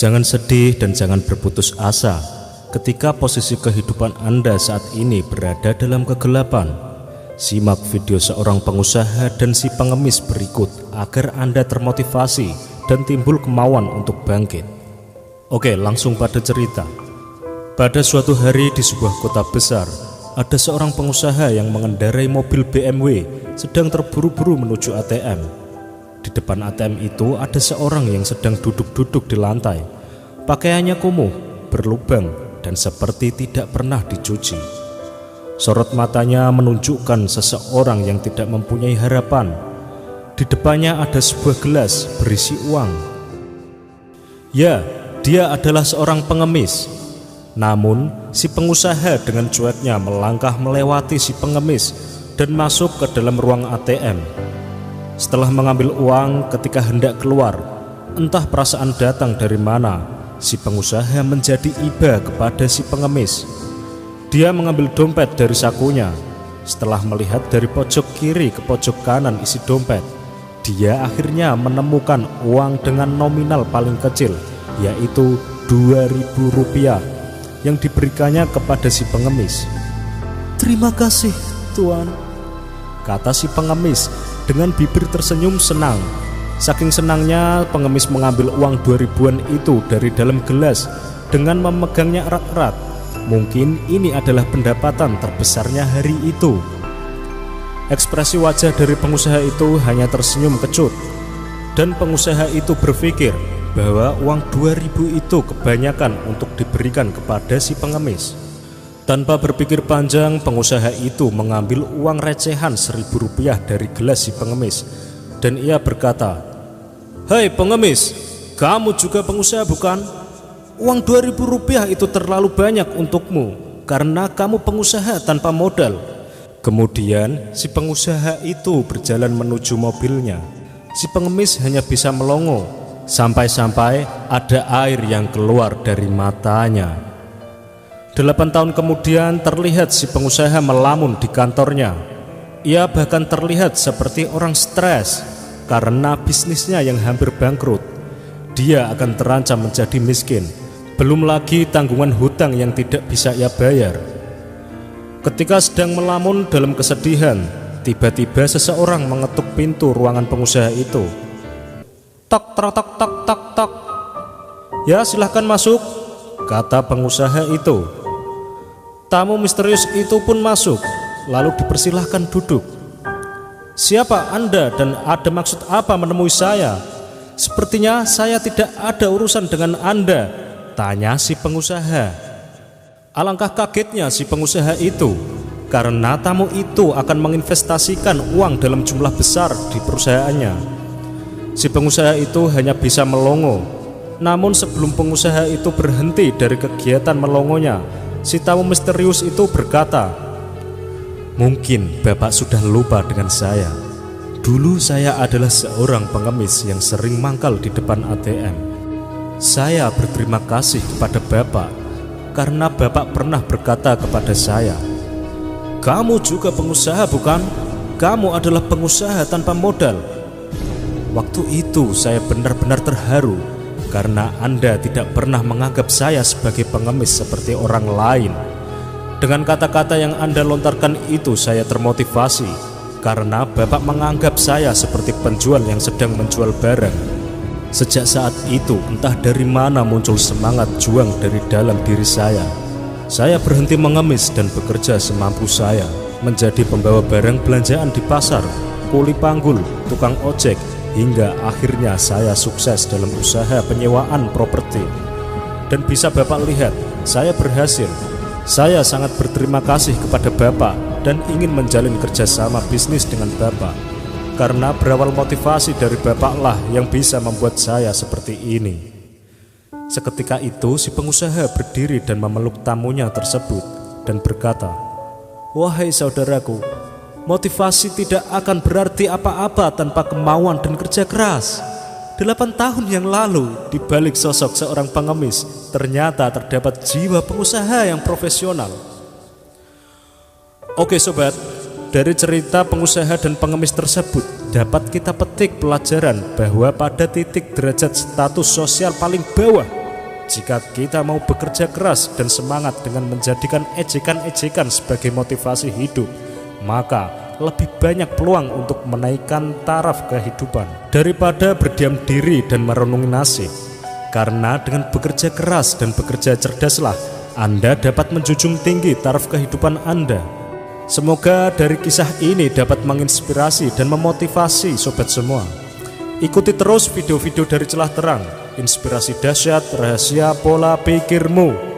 Jangan sedih dan jangan berputus asa ketika posisi kehidupan Anda saat ini berada dalam kegelapan. Simak video seorang pengusaha dan si pengemis berikut agar Anda termotivasi dan timbul kemauan untuk bangkit. Oke, langsung pada cerita. Pada suatu hari di sebuah kota besar, ada seorang pengusaha yang mengendarai mobil BMW sedang terburu-buru menuju ATM. Di depan ATM itu ada seorang yang sedang duduk-duduk di lantai. Pakaiannya kumuh, berlubang, dan seperti tidak pernah dicuci. Sorot matanya menunjukkan seseorang yang tidak mempunyai harapan. Di depannya ada sebuah gelas berisi uang. Ya, dia adalah seorang pengemis. Namun, si pengusaha dengan cueknya melangkah melewati si pengemis dan masuk ke dalam ruang ATM. Setelah mengambil uang, ketika hendak keluar, entah perasaan datang dari mana, si pengusaha menjadi iba kepada si pengemis. Dia mengambil dompet dari sakunya. Setelah melihat dari pojok kiri ke pojok kanan isi dompet, dia akhirnya menemukan uang dengan nominal paling kecil, yaitu Rp2.000 yang diberikannya kepada si pengemis. "Terima kasih, Tuan," kata si pengemis dengan bibir tersenyum senang. Saking senangnya, pengemis mengambil uang 2.000-an itu dari dalam gelas dengan memegangnya erat-erat. Mungkin ini adalah pendapatan terbesarnya hari itu. Ekspresi wajah dari pengusaha itu hanya tersenyum kecut. Dan pengusaha itu berpikir bahwa uang 2.000 itu kebanyakan untuk diberikan kepada si pengemis. Tanpa berpikir panjang, pengusaha itu mengambil uang recehan Rp1.000 dari gelas si pengemis. Dan ia berkata, "Hei pengemis, kamu juga pengusaha bukan? Uang Rp2.000 itu terlalu banyak untukmu karena kamu pengusaha tanpa modal." Kemudian si pengusaha itu berjalan menuju mobilnya. Si pengemis hanya bisa melongo, sampai-sampai ada air yang keluar dari matanya. 8 tahun kemudian terlihat si pengusaha melamun di kantornya. Ia bahkan terlihat seperti orang stres karena bisnisnya yang hampir bangkrut. Dia akan terancam menjadi miskin, belum lagi tanggungan hutang yang tidak bisa ia bayar. Ketika sedang melamun dalam kesedihan, tiba-tiba seseorang mengetuk pintu ruangan pengusaha itu. "Tok, tok, tok, tok, tok, tok." "Ya, silahkan masuk," kata pengusaha itu. Tamu misterius itu pun masuk, lalu dipersilahkan duduk. "Siapa Anda dan ada maksud apa menemui saya? Sepertinya saya tidak ada urusan dengan Anda," tanya si pengusaha. Alangkah kagetnya si pengusaha itu, karena tamu itu akan menginvestasikan uang dalam jumlah besar di perusahaannya. Si pengusaha itu hanya bisa melongo. Namun sebelum pengusaha itu berhenti dari kegiatan melongonya, si tamu misterius itu berkata, "Mungkin Bapak sudah lupa dengan saya. Dulu saya adalah seorang pengemis yang sering mangkal di depan ATM. Saya berterima kasih kepada Bapak karena Bapak pernah berkata kepada saya, 'Kamu juga pengusaha bukan? Kamu adalah pengusaha tanpa modal.' Waktu itu saya benar-benar terharu karena Anda tidak pernah menganggap saya sebagai pengemis seperti orang lain. Dengan kata-kata yang Anda lontarkan itu saya termotivasi karena Bapak menganggap saya seperti penjual yang sedang menjual barang. Sejak saat itu entah dari mana muncul semangat juang dari dalam diri saya. Saya berhenti mengemis dan bekerja semampu saya, menjadi pembawa barang belanjaan di pasar, kuli panggul, tukang ojek, hingga akhirnya saya sukses dalam usaha penyewaan properti. Dan bisa Bapak lihat, saya berhasil. Saya sangat berterima kasih kepada Bapak dan ingin menjalin kerjasama bisnis dengan Bapak, karena berawal motivasi dari Bapaklah yang bisa membuat saya seperti ini." Seketika itu si pengusaha berdiri dan memeluk tamunya tersebut dan berkata, "Wahai saudaraku, motivasi tidak akan berarti apa-apa tanpa kemauan dan kerja keras. 8 tahun yang lalu, di balik sosok seorang pengemis, ternyata terdapat jiwa pengusaha yang profesional." Oke sobat, dari cerita pengusaha dan pengemis tersebut dapat kita petik pelajaran bahwa pada titik derajat status sosial paling bawah, Jika kita mau bekerja keras dan semangat dengan menjadikan ejekan-ejekan sebagai motivasi hidup, maka lebih banyak peluang untuk menaikkan taraf kehidupan daripada berdiam diri dan merenungi nasib. Karena dengan bekerja keras dan bekerja cerdaslah Anda dapat menjunjung tinggi taraf kehidupan Anda. Semoga dari kisah ini dapat menginspirasi dan memotivasi sobat semua. Ikuti terus video-video dari Celah Terang, inspirasi dahsyat, rahasia pola pikirmu.